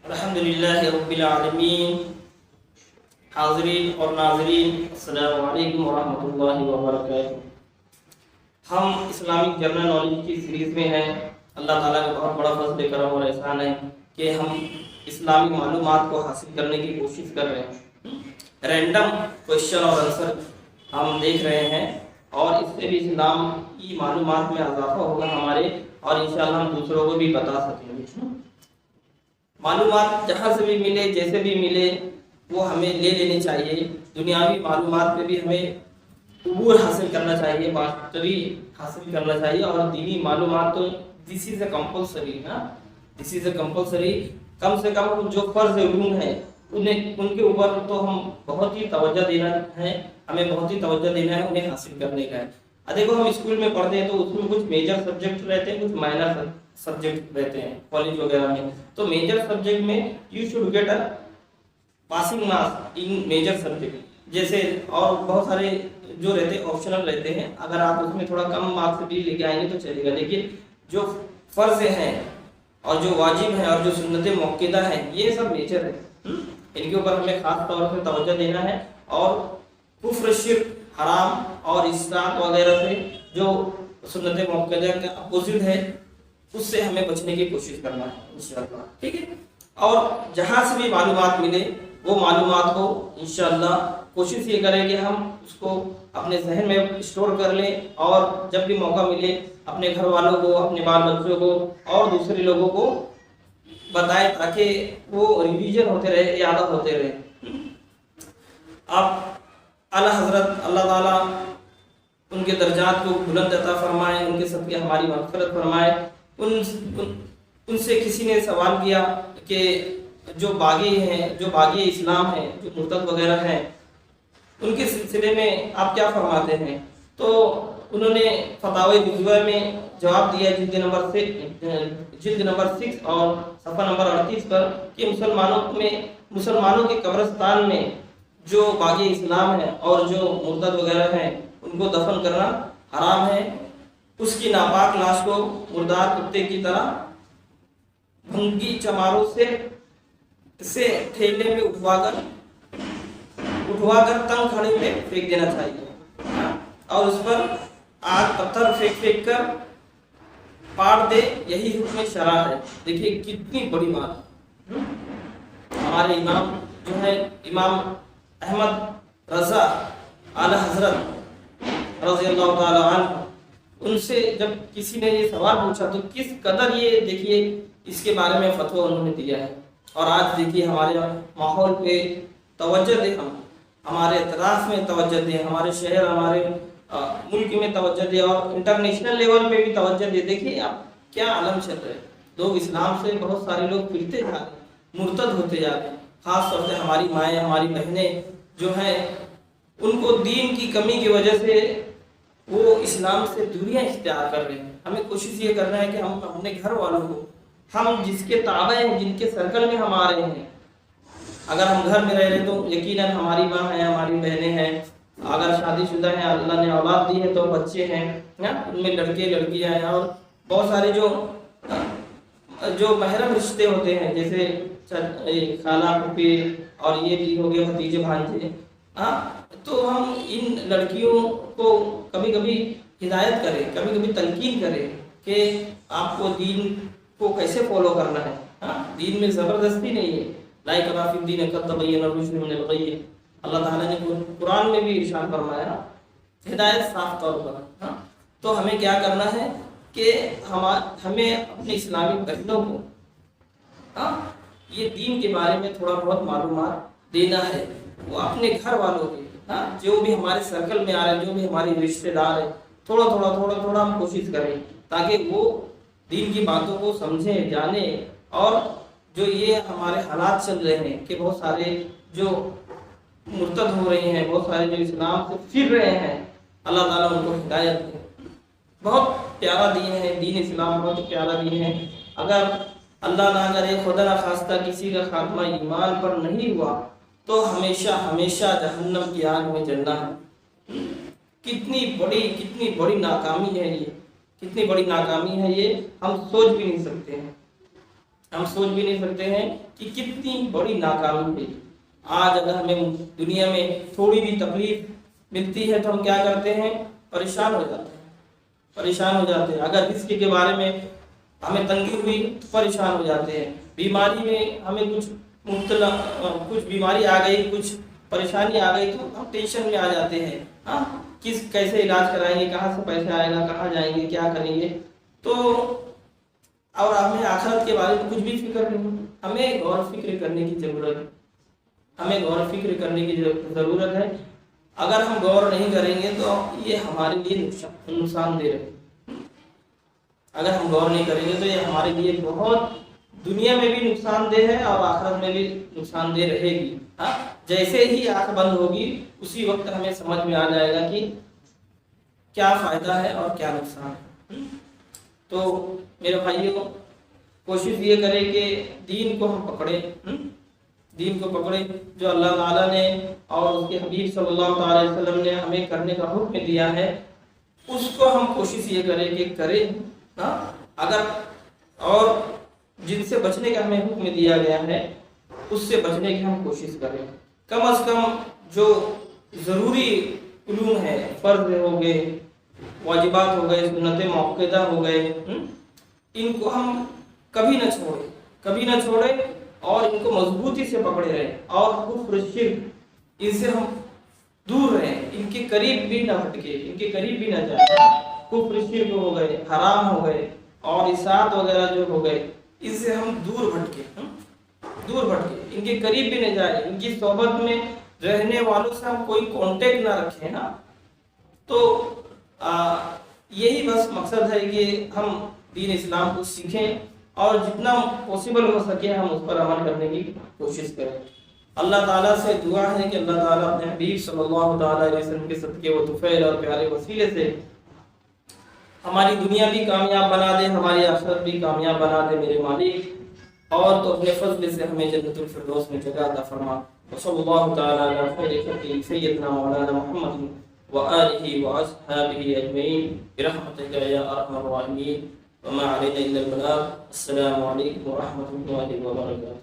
الحمدللہ رب العالمین۔ حاضرین اور ناظرین، السلام علیکم ورحمۃ اللہ وبرکاتہ۔ ہم اسلامک جنرل نالج کی سیریز میں ہیں۔ اللہ تعالیٰ کا بہت بڑا فضل کرم اور احسان ہے کہ ہم اسلامی معلومات کو حاصل کرنے کی کوشش کر رہے ہیں۔ رینڈم کوشچن اور آنسر ہم دیکھ رہے ہیں، اور اس سے بھی اسلام کی معلومات میں اضافہ ہوگا ہمارے، اور انشاءاللہ ہم دوسروں کو بھی بتا سکیں گے۔ معلومات جہاں سے بھی ملے، جیسے بھی ملے، وہ ہمیں لے لینی چاہیے۔ دنیاوی معلومات پہ بھی ہمیں عبور حاصل کرنا چاہیے، ماسٹری حاصل کرنا چاہیے، اور دینی معلومات تو دس از اے کمپلسری نا، دس از اے کمپلسری۔ کم سے کم جو فرض علوم ہیں ان کے اوپر تو ہم بہت ہی توجہ دینا ہے، ہمیں بہت ہی توجہ دینا ہے، انہیں حاصل کرنے کا ہے۔ دیکھو ہم اسکول میں پڑھتے ہیں تو اس میں کچھ میجر سبجیکٹ رہتے ہیں، کچھ مائنر سبجیکٹ رہتے ہیں کالج وغیرہ میں۔ تو میجر سبجیکٹ میں you should get a passing marks in major subject, جیسے اور بہت سارے جو رہتے ہیں آپشنل رہتے ہیں، اگر آپ اس میں تھوڑا کم مارکس بھی لے کے آئیں گے تو چلے گا، لیکن جو فرض ہیں اور جو واجب ہیں اور جو سنت موقدہ ہیں، یہ سب میجر ہے، ان کے اوپر ہمیں خاص طور سے توجہ دینا ہے، اور کفر، شرک، حرام اور اسراف وغیرہ سے جو سنت موقدہ کا اپوزٹ ہے اس سے ہمیں بچنے کی کوشش کرنا ہے انشاءاللہ، ٹھیک ہے۔ اور جہاں سے بھی معلومات ملے وہ معلومات کو انشاءاللہ کوشش یہ کریں کہ ہم اس کو اپنے ذہن میں اسٹور کر لیں، اور جب بھی موقع ملے اپنے گھر والوں کو، اپنے بال بچوں کو اور دوسرے لوگوں کو بتائیں، تاکہ وہ ریویژن ہوتے رہے، یاد ہوتے رہے۔ آپ اعلیٰ حضرت اللہ تعالیٰ ان کے درجات کو بلند عطا فرمائے، ان کے صدقے ہماری مغفرت فرمائے۔ ان سے کسی نے سوال کیا کہ جو باغی ہیں، جو باغی اسلام ہیں، جو مرتد وغیرہ ہیں، ان کے سلسلے میں آپ کیا فرماتے ہیں؟ تو انہوں نے فتاوی رضویہ میں جواب دیا، جلد نمبر 6 اور صفحہ نمبر 38 پر، کہ مسلمانوں کے قبرستان میں جو باغی اسلام ہے اور جو مرتد وغیرہ ہیں ان کو دفن کرنا حرام ہے۔ اس کی ناپاک لاش کو مردار کتے کی طرح بھنگی چماروں سے ٹھیلے میں اٹھوا کر تنگ کھڑے میں پھینک دینا چاہیے، اور اس پر آگ پتھر پھینک کر پاڑ دے، یہی حکم شرع ہے۔ دیکھیے کتنی بڑی بات۔ ہمارے امام جو ہے امام احمد رضا اعلیٰ حضرت رضی اللہ تعالی عنہ، ان سے جب کسی نے یہ سوال پوچھا تو کس قدر یہ دیکھیے اس کے بارے میں فتویٰ انہوں نے دیا ہے۔ اور آج دیکھیے ہمارے ماحول پہ توجہ دیں، ہمارے اطراف میں توجہ دیں، ہمارے شہر، ہمارے ملک میں توجہ دیں، اور انٹرنیشنل لیول پہ بھی توجہ دیں۔ دیکھیے اب کیا عالم چل رہا ہے، لوگ اسلام سے بہت سارے لوگ پھرتے جا رہے ہیں، مرتد ہوتے جا رہے ہیں۔ خاص طور سے ہماری مائیں، ہماری بہنیں جو ہیں، ان کو دین کی کمی کی وجہ سے وہ اسلام سے دوریاں اختیار کر رہے ہیں۔ ہمیں کوشش یہ کرنا ہے کہ ہم اپنے گھر والوں کو، ہم جس کے تابع ہیں، جن کے سرکل میں ہم آ رہے ہیں، اگر ہم گھر میں رہ رہے تو یقیناً ہماری ماں ہیں، ہماری بہنیں ہیں، اگر شادی شدہ ہیں، اللہ نے اولاد دی ہے تو بچے ہیں، ان میں لڑکے لڑکیاں ہیں، اور بہت سارے جو محرم رشتے ہوتے ہیں، جیسے خالہ پھوپھی، اور یہ بھی ہو گئے بھتیجے بھانجے، تو ہم ان لڑکیوں کو کبھی کبھی ہدایت کریں، کبھی کبھی تلقین کریں کہ آپ کو دین کو کیسے فالو کرنا ہے۔ دین میں زبردستی نہیں ہے، لا اکراہ فی الدین قد تبین الرشد من الغی۔ اللہ تعالیٰ نے قرآن میں بھی ارشاد فرمایا، ہدایت صاف طور پر۔ تو ہمیں کیا کرنا ہے کہ ہمیں اپنے اسلامی بہنوں کو یہ دین کے بارے میں تھوڑا بہت معلومات دینا ہے، وہ اپنے گھر والوں کے، جو بھی ہمارے سرکل میں آ رہے ہیں، جو بھی ہمارے رشتہ دار ہیں، تھوڑا تھوڑا ہم کوشش کریں تاکہ وہ دین کی باتوں کو سمجھیں، جانیں۔ اور جو یہ ہمارے حالات چل رہے ہیں کہ بہت سارے جو مرتد ہو رہے ہیں، بہت سارے جو اسلام سے پھر رہے ہیں، اللہ تعالیٰ ان کو ہدایت دے۔ بہت پیارا دین ہے، دین اسلام بہت پیارا دین ہے۔ اگر اللہ نہ کرے، خدا نہ خواستہ کسی کا خاتمہ ایمان پر نہیں ہوا تو ہمیشہ ہمیشہ جہنم کی آگ میں جلنا ہے۔ کتنی بڑی ناکامی ہے یہ، کتنی بڑی ناکامی ہے یہ، ہم سوچ بھی نہیں سکتے ہیں۔ ہم سوچ بھی نہیں سکتے ہیں کہ کتنی بڑی ناکامی ہے۔ آج اگر ہمیں دنیا میں تھوڑی بھی تکلیف ملتی ہے تو ہم کیا کرتے ہیں؟ پریشان ہو جاتے ہیں، پریشان ہو جاتے ہیں۔ اگر رزق کے بارے میں ہمیں تنگی ہوئی تو پریشان ہو جاتے ہیں، بیماری میں ہمیں کچھ بیماری آ گئی، کچھ پریشانی آ گئی تو ہم ٹینشن میں آ جاتے ہیں، ہاں کیسے علاج کرائیں گے، کہاں سے پیسہ آئے گا، کہاں جائیں گے، کیا کریں گے۔ تو اور ہمیں آخرت کے بارے میں کچھ بھی فکر نہیں۔ ہمیں غور و فکر کرنے کی ضرورت ہے، ہمیں غور و فکر کرنے کی ضرورت ہے۔ اگر ہم غور نہیں کریں گے تو یہ ہمارے لیے نقصان دہ ہے۔ اگر ہم غور نہیں کریں گے تو یہ ہمارے لیے بہت دنیا میں بھی نقصان دہ ہے اور آخرت میں بھی نقصان دہ رہے گی۔ ہاں جیسے ہی آنکھ بند ہوگی اسی وقت ہمیں سمجھ میں آ جائے گا کہ کیا فائدہ ہے اور کیا نقصان ہے۔ تو میرے بھائیوں، کوشش یہ کریں کہ دین کو ہم پکڑیں، دین کو پکڑیں جو اللہ تعالیٰ نے اور اس کے حبیب صلی اللہ علیہ وسلم نے ہمیں کرنے کا حکم دیا ہے، اس کو ہم کوشش یہ کریں کہ کریں۔ اگر اور جن سے بچنے کا ہمیں حکم دیا گیا ہے اس سے بچنے کی ہم کوشش کریں۔ کم از کم جو ضروری علوم ہے، فرض ہو گئے، واجبات ہو گئے، سنت موقدہ ہو گئے، ان کو ہم کبھی نہ چھوڑیں اور ان کو مضبوطی سے پکڑے رہیں، اور کفر شرک ان سے ہم دور رہیں، ان کے قریب بھی نہ ہٹکے، ان کے قریب بھی نہ جائیں۔ کفر شرک ہو گئے، حرام ہو گئے اور اسات وغیرہ جو ہو گئے، ان سے ہم دور بھٹکے، ان کے قریب بھی نہ جائیں، ان کی صحبت میں رہنے والوں سے ہم کوئی کانٹیکٹ نہ رکھیں نا۔ تو یہی بس مقصد ہے کہ ہم دین اسلام کو سیکھیں اور جتنا پاسبل ہو سکے ہم اس پر عمل کرنے کی کوشش کریں۔ اللہ تعالیٰ سے دعا ہے کہ اللہ تعالیٰ اپنے حبیب صلی اللہ تعالیٰ علیہ وسلم کے صدقے و طفیل اور پیارے وسیلے سے ہماری دنیا بھی کامیاب بنا دے، ہماری آخرت بھی کامیاب بنا دے میرے مالک، اور تو اپنے فضل سے ہمیں جنت الفردوس میں جگہ عطا فرما۔ وصلی اللہ تعالیٰ علی خیر خلقہ سیدنا مولانا محمد وآلہ وأصحابہ اجمعین برحمتک یا ارحم الراحمین، وما علینا الا البلاغ۔ السلام علیکم ورحمۃ اللہ وبرکاتہ۔